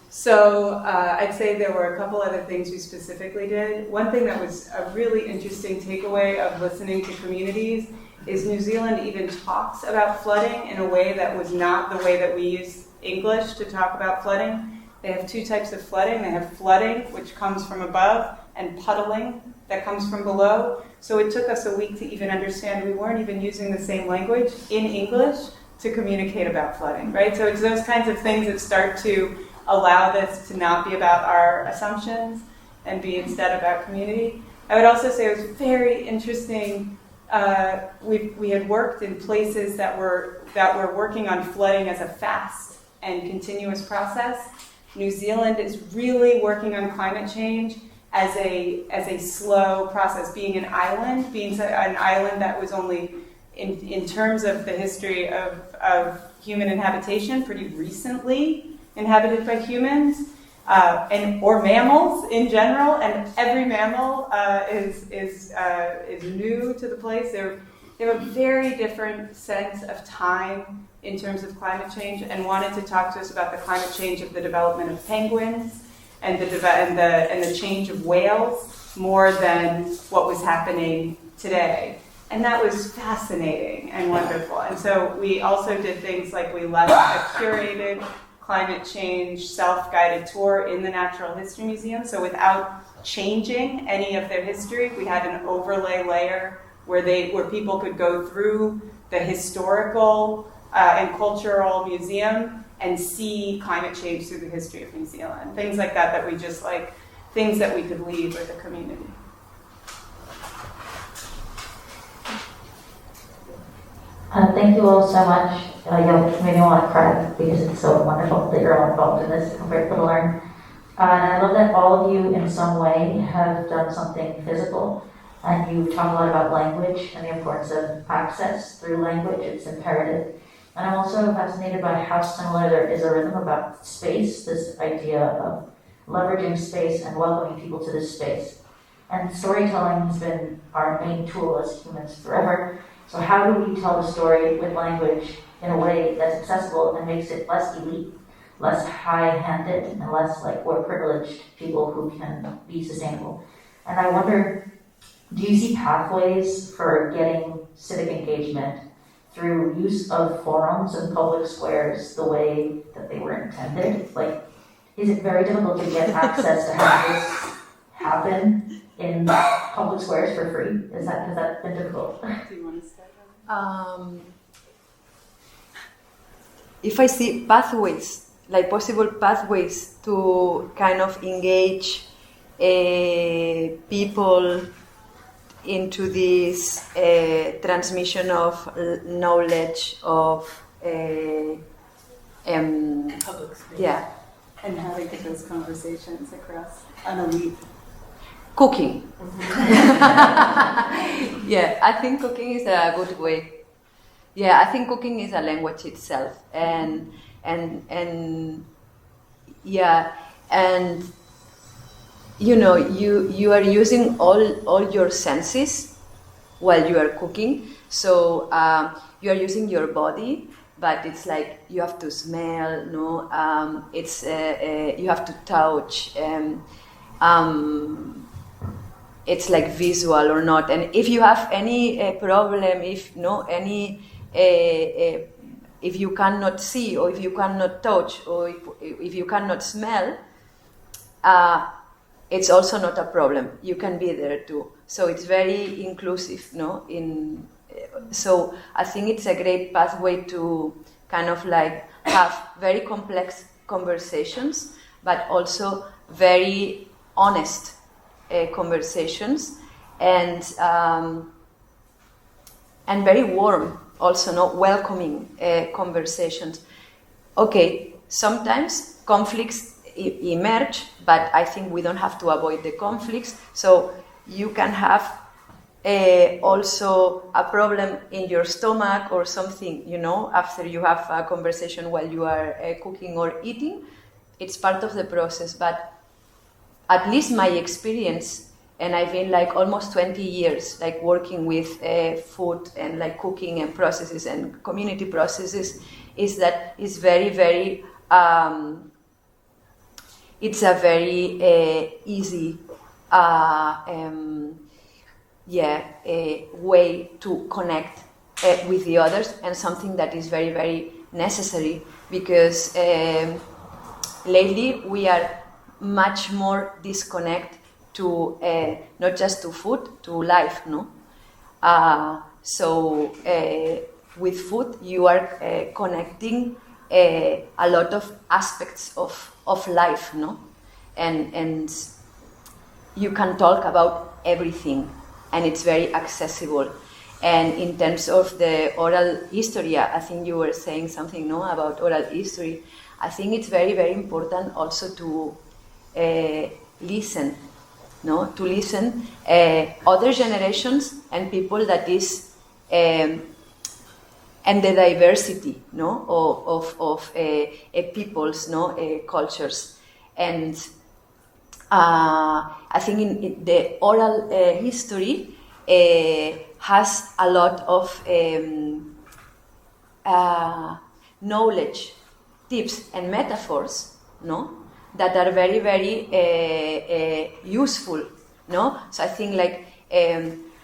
So I'd say there were a couple other things we specifically did. One thing that was a really interesting takeaway of listening to communities is New Zealand even talks about flooding in a way that was not the way that we use English to talk about flooding. They have two types of flooding. They have flooding, which comes from above, and puddling, that comes from below. So it took us a week to even understand we weren't even using the same language in English to communicate about flooding, right? So it's those kinds of things that start to allow this to not be about our assumptions and be instead about community. I would also say it was very interesting. We had worked in places that were working on flooding as a fast and continuous process. New Zealand is really working on climate change as a slow process, being an island that was only, in terms of the history of human inhabitation, pretty recently inhabited by humans, or mammals in general, and every mammal is new to the place. They have a very different sense of time in terms of climate change, and wanted to talk to us about the climate change of the development of penguins and the change of whales more than what was happening today. And that was fascinating and wonderful. And so we also did things like we left a curated climate change self-guided tour in the Natural History Museum. So without changing any of their history, we had an overlay layer where people could go through the historical and cultural museum and see climate change through the history of New Zealand. Things like that we just like, things that we could leave with the community. Thank you all so much. You made me want to cry because it's so wonderful that you're all involved in this. I'm grateful to learn. And I love that all of you in some way have done something physical. And you talk a lot about language and the importance of access through language. It's imperative. And I'm also fascinated by how similar there is a rhythm about space, this idea of leveraging space and welcoming people to this space. And storytelling has been our main tool as humans forever. So how do we tell the story with language in a way that's accessible and makes it less elite, less high-handed, and less like we're privileged people who can be sustainable? And I wonder, do you see pathways for getting civic engagement through use of forums and public squares the way that they were intended? Like, is it very difficult to get access to have this happen in public squares for free? Has that been difficult? Do you want to start? If I see pathways, like possible pathways to kind of engage people into this transmission of knowledge of Public space. yeah, And how to get those conversations across on a leap. cooking. Yeah, I think cooking is a good way. Yeah, I think cooking is a language itself, and yeah, and you know, you are using all your senses while you are cooking. So you are using your body, but it's like you have to smell, no? It's you have to touch. It's like visual or not. And if you have any problem, if you cannot see, or if you cannot touch, or if you cannot smell, it's also not a problem. You can be there too. So it's very inclusive, no? So I think it's a great pathway to kind of like have very complex conversations, but also very honest conversations, and very warm, also not welcoming conversations. Okay, sometimes conflicts emerge, but I think we don't have to avoid the conflicts. So you can have also a problem in your stomach or something, after you have a conversation while you are cooking or eating. It's part of the process, but at least my experience, and I've been like almost 20 years like working with food and like cooking and processes and community processes, is that it's very, very, it's a very easy way to connect with the others, and something that is very, very necessary, because lately we are much more disconnect to not just to food, to life, no? So with food you are connecting a lot of aspects of life, no? And you can talk about everything, and it's very accessible. And in terms of the oral history, I think you were saying something, no, about oral history. I think it's very, very important also to listen, no? To listen other generations and people that is and the diversity, no, of peoples, no, cultures. And I think in the oral history has a lot of knowledge, tips and metaphors, no, that are very, very useful, no? So I think like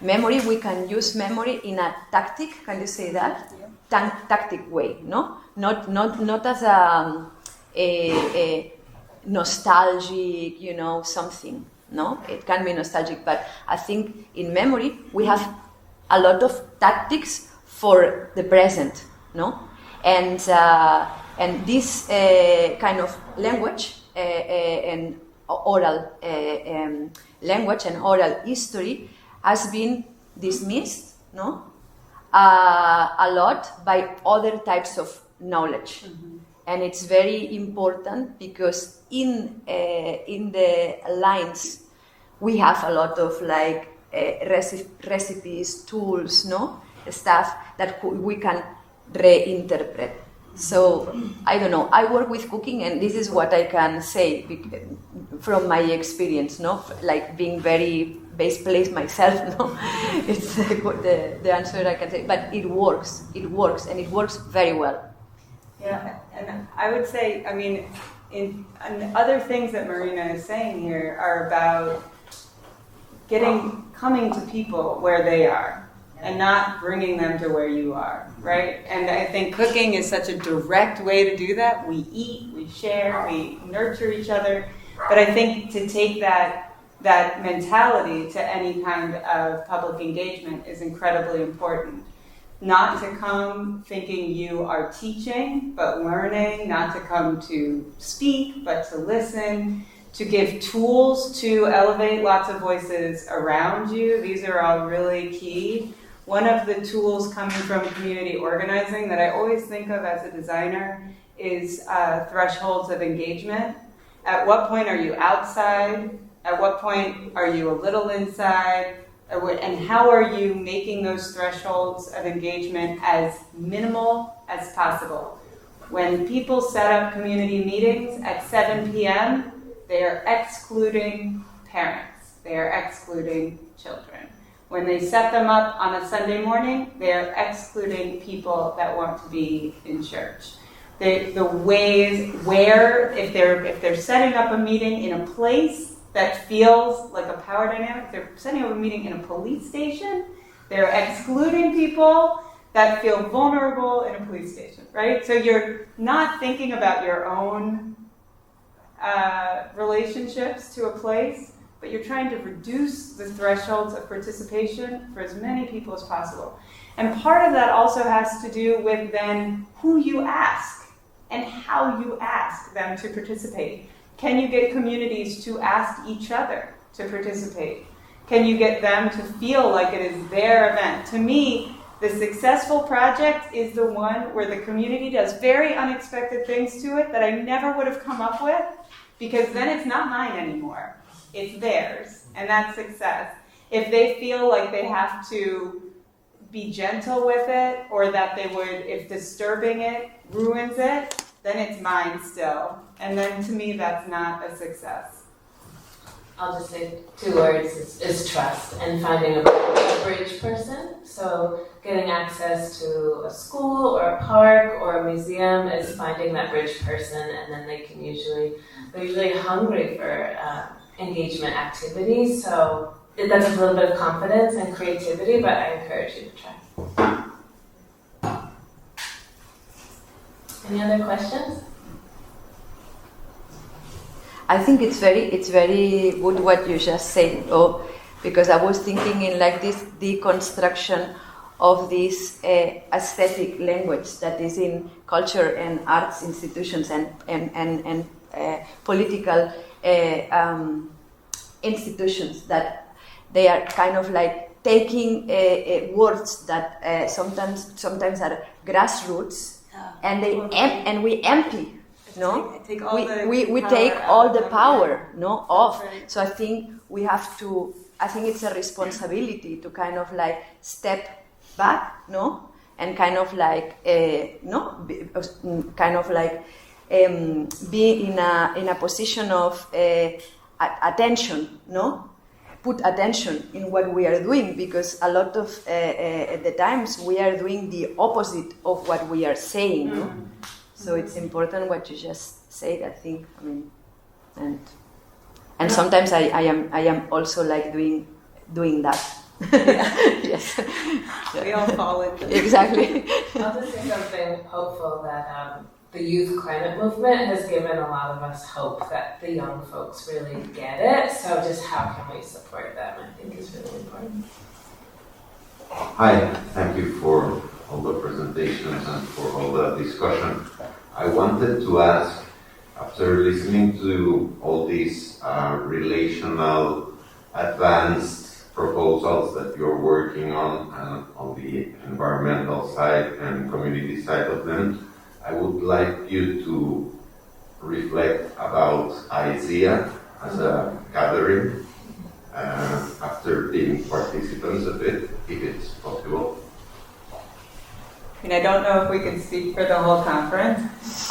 memory, we can use memory in a tactic, can you say that? Yeah. Tactic way, no? Not as a nostalgic, something, no? It can be nostalgic, but I think in memory we have a lot of tactics for the present, no? And this kind of language and oral language and oral history has been dismissed, no? A lot by other types of knowledge. Mm-hmm. And it's very important because in the lines we have a lot of like recipes, tools, no? Stuff that we can reinterpret. So, I don't know, I work with cooking and this is what I can say from my experience, no? Like being very base place myself, no? It's the answer I can say, but it works, and it works very well. Yeah, and I would say, I mean, and other things that Marina is saying here are about coming to people where they are and not bringing them to where you are, right? And I think cooking is such a direct way to do that. We eat, we share, we nurture each other. But I think to take that mentality to any kind of public engagement is incredibly important. Not to come thinking you are teaching, but learning, not to come to speak, but to listen, to give tools to elevate lots of voices around you. These are all really key. One of the tools coming from community organizing that I always think of as a designer is thresholds of engagement. At what point are you outside? At what point are you a little inside? And how are you making those thresholds of engagement as minimal as possible? When people set up community meetings at 7 p.m., they are excluding parents. They are excluding children. When they set them up on a Sunday morning, they are excluding people that want to be in church. The ways where, if they're setting up a meeting in a place that feels like a power dynamic, they're setting up a meeting in a police station, they're excluding people that feel vulnerable in a police station, right? So you're not thinking about your own relationships to a place, but you're trying to reduce the thresholds of participation for as many people as possible. And part of that also has to do with then who you ask and how you ask them to participate. Can you get communities to ask each other to participate? Can you get them to feel like it is their event? To me, the successful project is the one where the community does very unexpected things to it that I never would have come up with, because then it's not mine anymore. It's theirs, and that's success. If they feel like they have to be gentle with it, or that they would, if disturbing it ruins it, then it's mine still. And then to me, that's not a success. I'll just say 2 words, is trust, and finding a bridge person. So getting access to a school or a park or a museum is finding that bridge person, and then they're usually hungry for engagement activities. So that's a little bit of confidence and creativity, but I encourage you to try. Any other questions? I think it's very good what you just said, because I was thinking in like this deconstruction of this aesthetic language that is in culture and arts institutions and political institutions, that they are kind of like taking words that sometimes are grassroots, and we empty. No, we take all the power, no, off. Right. So I think we have to. I think it's a responsibility to kind of like step back, no, and kind of like be in a position of attention, no, put attention in what we are doing, because a lot of the times we are doing the opposite of what we are saying, no? So it's important what you just said, I think. I mean, and sometimes I am also like doing that. Yes. We all fall into Exactly. I'll just say something hopeful that the youth climate movement has given a lot of us hope that the young folks really get it. So just how can we support them, I think is really important. Hi, thank you for all the presentations and for all the discussion. I wanted to ask, after listening to all these relational advanced proposals that you're working on the environmental side and community side of them, I would like you to reflect about ISEA as a gathering after being participants of it, if it's possible. I mean, I don't know if we can speak for the whole conference.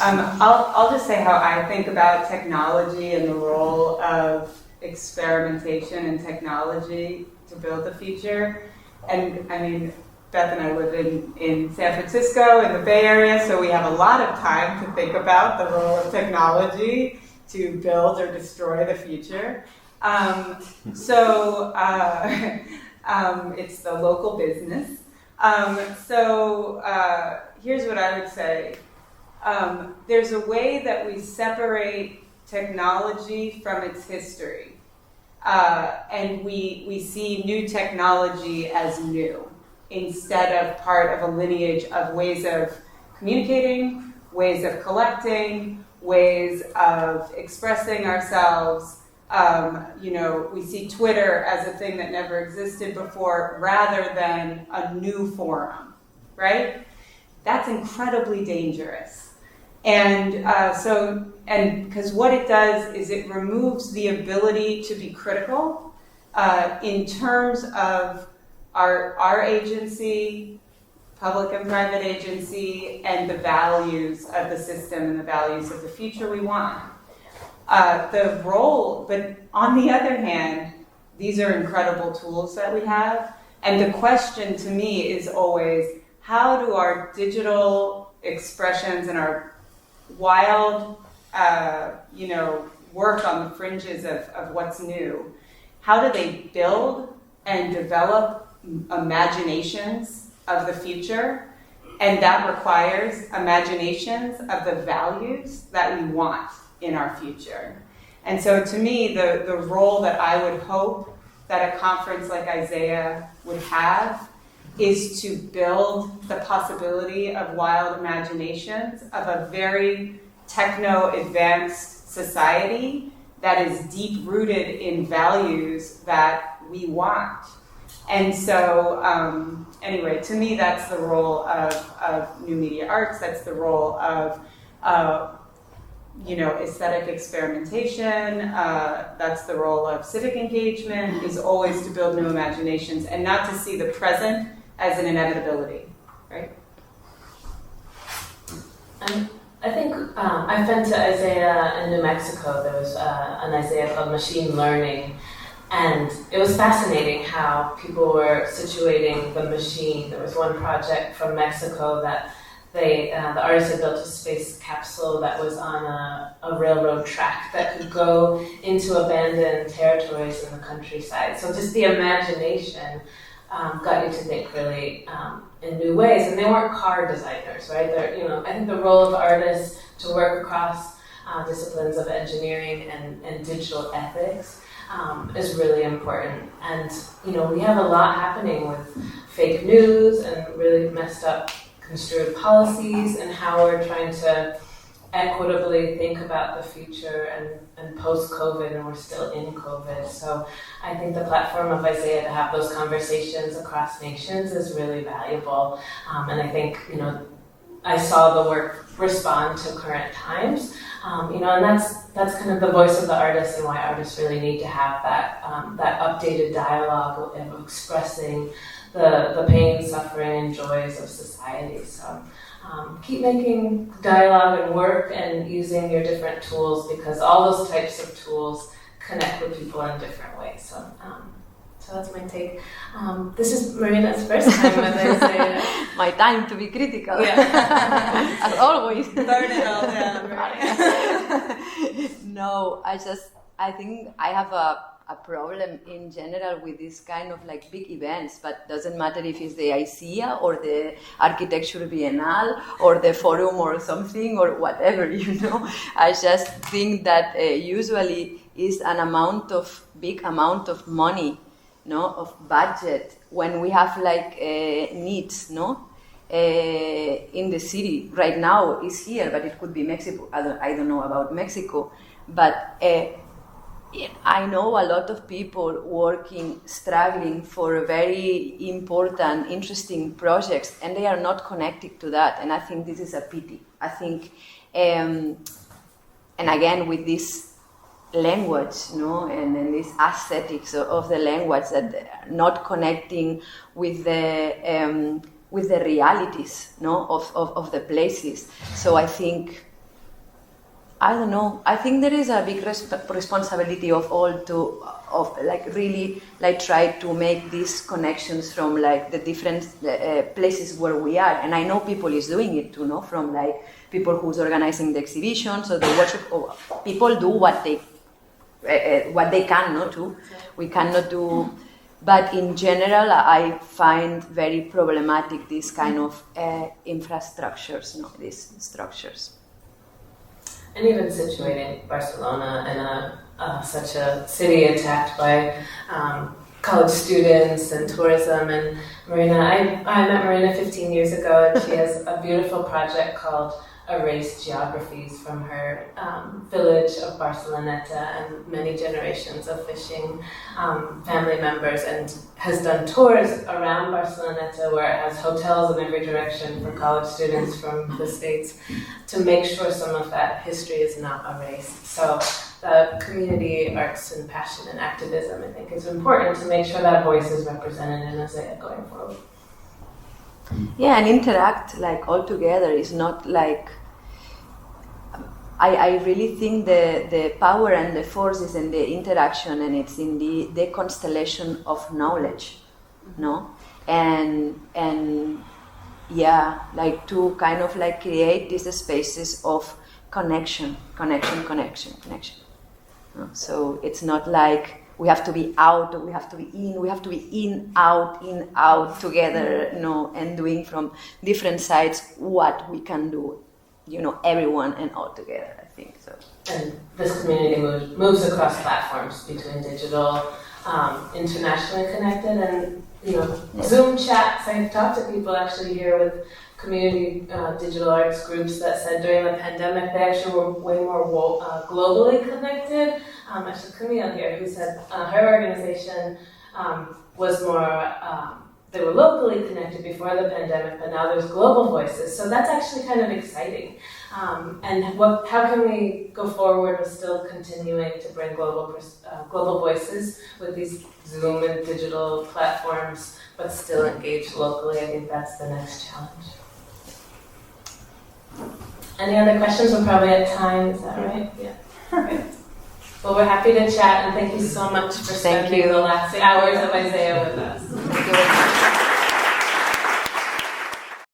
I'll just say how I think about technology and the role of experimentation and technology to build the future. And I mean, Beth and I live in San Francisco, in the Bay Area, so we have a lot of time to think about the role of technology to build or destroy the future. It's the local business. Here's what I would say. There's a way that we separate technology from its history. And we see new technology as new, instead of part of a lineage of ways of communicating, ways of collecting, ways of expressing ourselves. We see Twitter as a thing that never existed before rather than a new forum, right? That's incredibly dangerous. And because what it does is it removes the ability to be critical in terms of our agency, public and private agency, and the values of the system and the values of the future we want. But on the other hand, these are incredible tools that we have. And the question to me is always, how do our digital expressions and our wild, work on the fringes of what's new, how do they build and develop imaginations of the future? And that requires imaginations of the values that we want in our future. And so to me, the role that I would hope that a conference like ISEA would have is to build the possibility of wild imaginations of a very techno-advanced society that is deep-rooted in values that we want. And so, anyway, to me, that's the role of new media arts. That's the role of aesthetic experimentation. That's the role of civic engagement, is always to build new imaginations and not to see the present as an inevitability, right? I think I've been to ISEA in New Mexico. There was an ISEA called Machine Learning, and it was fascinating how people were situating the machine. There was one project from Mexico that the artist had built a space capsule that was on a railroad track that could go into abandoned territories in the countryside. So just the imagination got you to think really in new ways. And they weren't car designers, right? I think the role of artists to work across disciplines of engineering and digital ethics is really important. And, we have a lot happening with fake news and really messed up construed policies and how we're trying to equitably think about the future and post-COVID, and we're still in COVID. So I think the platform of ISEA to have those conversations across nations is really valuable. And I think, I saw the work respond to current times. And that's kind of the voice of the artist and why artists really need to have that updated dialogue of expressing the pain, suffering, and joys of society. So keep making dialogue and work and using your different tools, because all those types of tools connect with people in different ways. So that's my take. This is Marina's first time with ISEA. My time to be critical. Yeah. As always. Burn it all down, right? No, I think I have a a problem in general with this kind of like big events, but doesn't matter if it's the ISEA or the Architecture Biennale or the Forum or something or whatever, you know. I just think that usually is big amount of money, no, of budget when we have like needs, no. In the city right now is here, but it could be Mexico. I don't know about Mexico, but I know a lot of people struggling for very important, interesting projects, and they are not connected to that. And I think this is a pity. I think, and again with this language, no, and this aesthetics of the language that are not connecting with the realities, no, of the places. So I think, I don't know, I think there is a big responsibility of all to really try to make these connections from like the different places where we are. And I know people is doing it too, no, from like people who's organizing the exhibitions or the workshop. People do what they can, no, too. We cannot do. But in general, I find very problematic this kind of infrastructures, no, these structures. And even situating Barcelona in such a city attacked by college students and tourism. And Marina, I met Marina 15 years ago, and she has a beautiful project called Erased Geographies from her village of Barceloneta and many generations of fishing family members, and has done tours around Barceloneta where it has hotels in every direction for college students from the States to make sure some of that history is not erased. So the community arts and passion and activism, I think, is important to make sure that voice is represented in ISEA going forward. Yeah, and interact like all together is not like. I really think the power and the force is in the interaction, and it's in the constellation of knowledge, no, and yeah, like to kind of like create these spaces of connection. No? So it's not like we have to be out, or we have to be in. We have to be in, out together, no, and doing from different sides what we can do. You know, everyone and all together, I think so. And this community moves across platforms between digital, internationally connected, and Zoom chats. I've talked to people actually here with community digital arts groups that said during the pandemic they actually were way more globally connected. Actually, Camille here, who said her organization was more. They were locally connected before the pandemic, but now there's global voices. So that's actually kind of exciting. And how can we go forward with still continuing to bring global voices with these Zoom and digital platforms, but still engage locally? I think that's the next challenge. Any other questions? We're probably at time. Is that right? Yeah. Perfect. Well, we're happy to chat, and thank you so much for spending the last hours of ISEA with us.